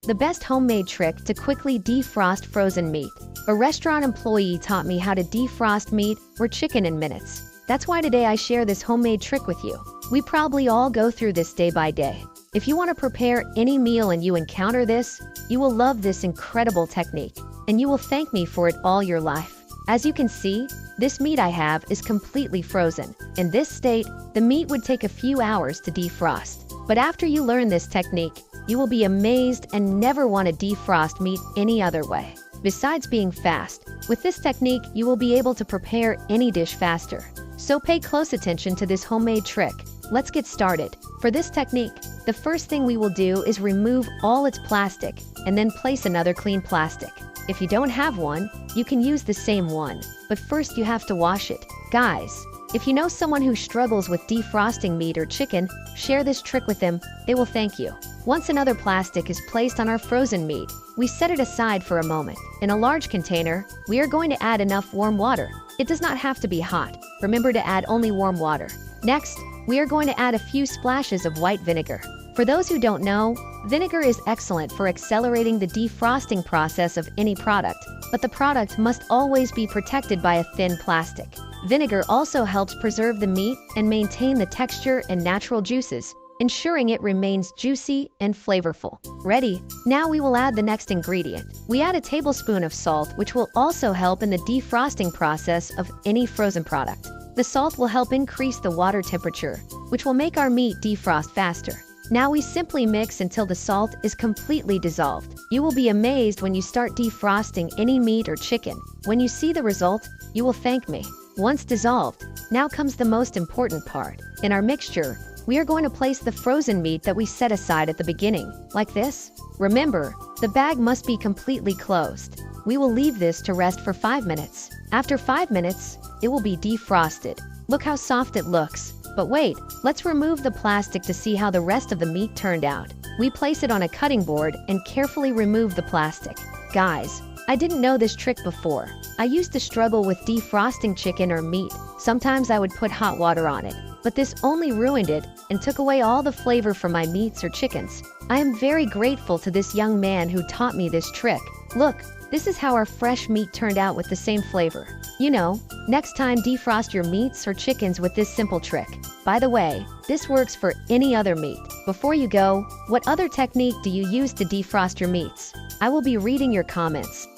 the best homemade trick to quickly defrost frozen meat. A restaurant employee taught me how to defrost meat or chicken in minutes. That's why today I share this homemade trick with you. We probably all go through this day by day. If you want to prepare any meal and you encounter this, you will love this incredible technique, and you will thank me for it all your life. As you can see, this meat I have is completely frozen. In this state, the meat would take a few hours to defrost. But after you learn this technique, you will be amazed and never want to defrost meat any other way. Besides being fast, with this technique, you will be able to prepare any dish faster. So pay close attention to this homemade trick. Let's get started. For this technique, the first thing we will do is remove all its plastic and then place another clean plastic. If you don't have one, you can use the same one, but first you have to wash it. Guys, if you know someone who struggles with defrosting meat or chicken, share this trick with them, they will thank you. Once another plastic is placed on our frozen meat, we set it aside for a moment. In a large container, we are going to add enough warm water. It does not have to be hot. Remember to add only warm water. Next, we are going to add a few splashes of white vinegar. For those who don't know, vinegar is excellent for accelerating the defrosting process of any product, but the product must always be protected by a thin plastic. Vinegar also helps preserve the meat and maintain the texture and natural juices, ensuring it remains juicy and flavorful. Ready? Now we will add the next ingredient. We add a tablespoon of salt, which will also help in the defrosting process of any frozen product. The salt will help increase the water temperature, which will make our meat defrost faster. Now we simply mix until the salt is completely dissolved. You will be amazed when you start defrosting any meat or chicken. When you see the result, you will thank me. Once dissolved, now comes the most important part. In our mixture, we are going to place the frozen meat that we set aside at the beginning, like this. Remember, the bag must be completely closed. We will leave this to rest for 5 minutes. After 5 minutes, it will be defrosted. Look how soft it looks. But wait, let's remove the plastic to see how the rest of the meat turned out. We place it on a cutting board and carefully remove the plastic. Guys, I didn't know this trick before. I used to struggle with defrosting chicken or meat. Sometimes I would put hot water on it, but this only ruined it and took away all the flavor from my meats or chickens. I am very grateful to this young man who taught me this trick. Look, this is how our fresh meat turned out with the same flavor. You know, next time defrost your meats or chickens with this simple trick. By the way, this works for any other meat. Before you go, what other technique do you use to defrost your meats? I will be reading your comments.